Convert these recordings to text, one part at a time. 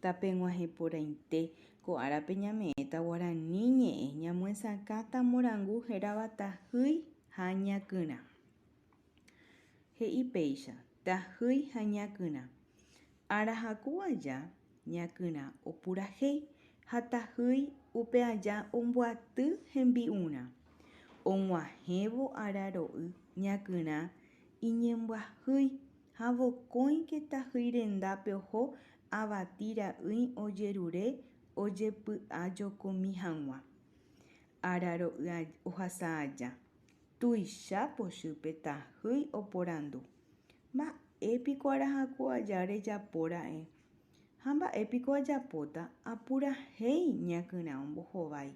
tapeguãheporãite ko árape ñame'ẽta Guarani ñe'ẽ ñamoesakã morangu hérava tahýi ha ñakyrã. He'i péicha tahýi ha ñakyrã. Arahakuaja ñakyrã opurahéi ha tahýi upe aja omboaty hembi'urã. Og̃uahẽvo araro'y ñakyrã iñembyahýi ha vokóike tahýi rendápe oho avati ra'ỹi ojerure ojepy'a jokomi hag̃ua. Araro'y ohasa aja. Tuicha pochýpe tahýi oporandu. Mba'épiko arahakuaja rejapóra'e. Ha mba'épiko ajapóta apurahéi ñakyrã ombohovái.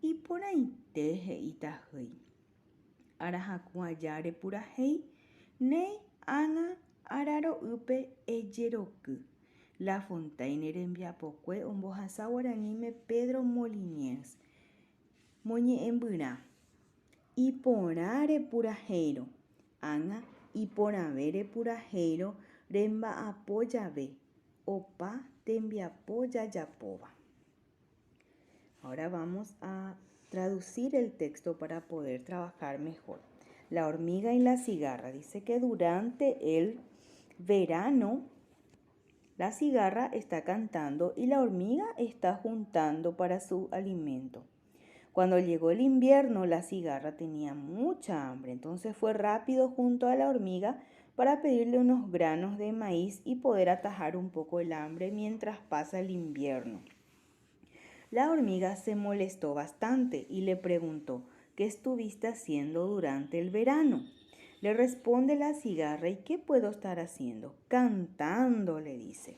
Iporãite he'i tahýi. Arahakuaja repurahéi néi ág̃a araro'ýpe ejeroky. La Fontaine rembiapokue ombohasa Guaraníme Pedro Moliniers. Moñe'ẽmbyrã. Iporã repurahéiro. Ág̃a iporãve repurahéiro remba'apo jave. Opa tembiapo jajapóva. Ahora vamos a traducir el texto para poder trabajar mejor. La hormiga y la cigarra. Dice que durante el verano la cigarra está cantando y la hormiga está juntando para su alimento. Cuando llegó el invierno, la cigarra tenía mucha hambre, entonces fue rápido junto a la hormiga para pedirle unos granos de maíz y poder atajar un poco el hambre mientras pasa el invierno. La hormiga se molestó bastante y le preguntó: ¿qué estuviste haciendo durante el verano? Le responde la cigarra: ¿y qué puedo estar haciendo? Cantando, le dice.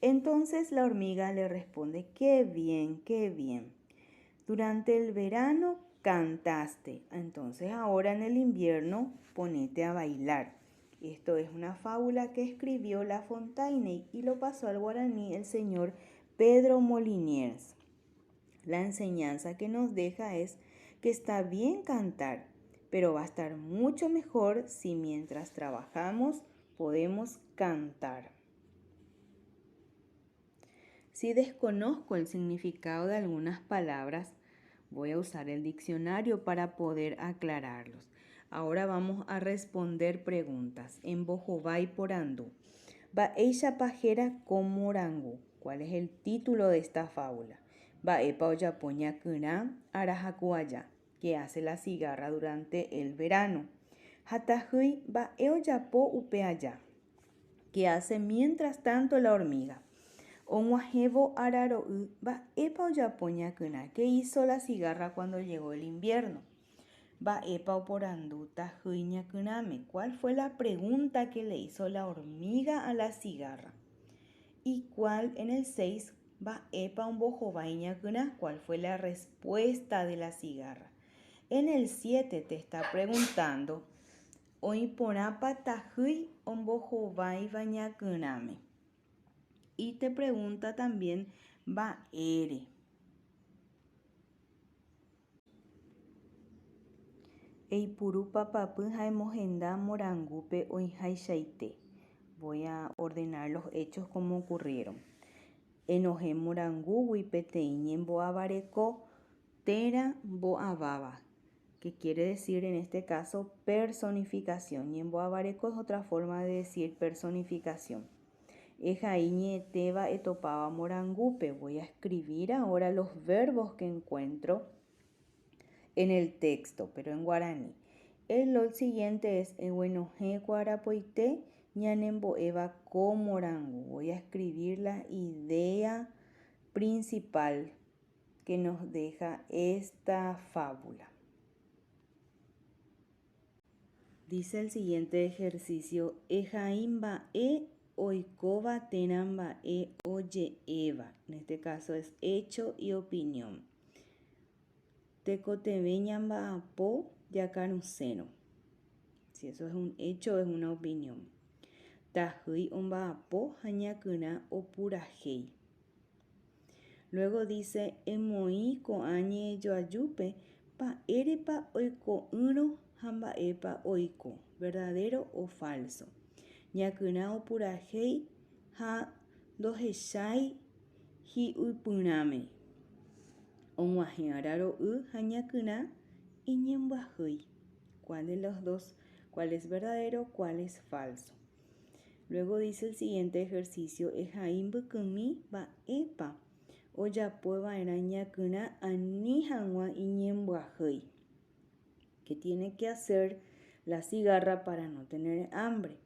Entonces la hormiga le responde: qué bien, qué bien. Durante el verano cantaste, entonces ahora en el invierno ponete a bailar. Esto es una fábula que escribió La Fontaine y lo pasó al guaraní el señor Pedro Moliniers. La enseñanza que nos deja es que está bien cantar, pero va a estar mucho mejor si mientras trabajamos podemos cantar. Si desconozco el significado de algunas palabras, voy a usar el diccionario para poder aclararlos. Ahora vamos a responder preguntas. En Bojovái porandú. Ba'éicha pajéra ko morangu. ¿Cuál es el título de esta fábula? Ba'épa ojapo ñakyrã arahakuaja. ¿Qué hace la cigarra durante el verano? Ha tahýi mba'e ojapo upe aja. ¿Qué hace mientras tanto la hormiga? Og̃uahẽvo araro'y mba'épa ojapo ñakyrã. ¿Qué hizo la cigarra cuando llegó el invierno? Mba'épa oporandu tahýi ñakyrãme. ¿Cuál fue la pregunta que le hizo la hormiga a la cigarra? ¿Y cuál en el 6? Mba'épa ombohovái ñakyrã. ¿Cuál fue la respuesta de la cigarra? En el 7 te está preguntando: oĩporãpa tahýi ombohováiva ñakyrãme. Y te pregunta también mba'ére. Eipuru papapy ha emohenda morangúpe oĩháichaite. Voy a ordenar los hechos como ocurrieron. Enohẽ morangúgui peteĩ ñembo'avareko térã mbo'aváva, que quiere decir en este caso personificación. Ñembo'avareko es otra forma de decir personificación. Ehaí ñe'ẽtéva etopáva morangúpe. Voy a escribir ahora los verbos que encuentro en el texto, pero en guaraní. El siguiente es eguenohẽ kuarapoite ñanembo'éva ko morangu. Voy a escribir la idea principal que nos deja esta fábula. Dice el siguiente ejercicio: ehaí mba'e oikóva térã mba'e oje'éva. En este caso es hecho y opinión. Tekotevẽ ñamba'apo jakarusérõ. Si eso es un hecho, es una opinión. Tahýi omba'apo ha ñakyrã opurahéi. Luego dice: emoĩ ko'ã ñe'ẽjoajúpe mba'érepa oiko'ỹrõ ha mba'épa oiko. ¿Verdadero o falso? Ñakyrã opurahéi ha ndohechái hi'upyrãme. Og̃uahẽ araro'y ha ñakyrã iñembyahýi. ¿Cuál de los dos? ¿Cuál es verdadero? ¿Cuál es falso? Luego dice el siguiente ejercicio: ehai mbykymi mba'épa ojapova'erã ñakyrã ani hag̃ua iñembyahýi. ¿Qué tiene que hacer la cigarra para no tener hambre?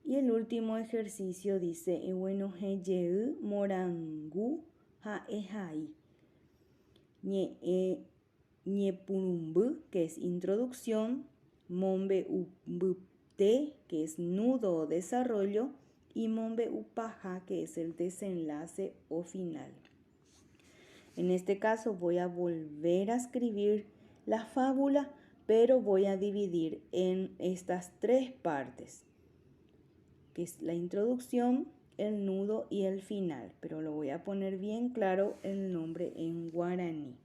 Y el último ejercicio dice: eguenohẽjey morangu ha ehai. Ñepyrũmby, que es introducción, mombe'ubyte, que es nudo o desarrollo, y mombe'upaha, que es el desenlace o final. En este caso voy a volver a escribir la fábula, pero voy a dividir en estas tres partes, que es la introducción, el nudo y el final, pero lo voy a poner bien claro el nombre en guaraní.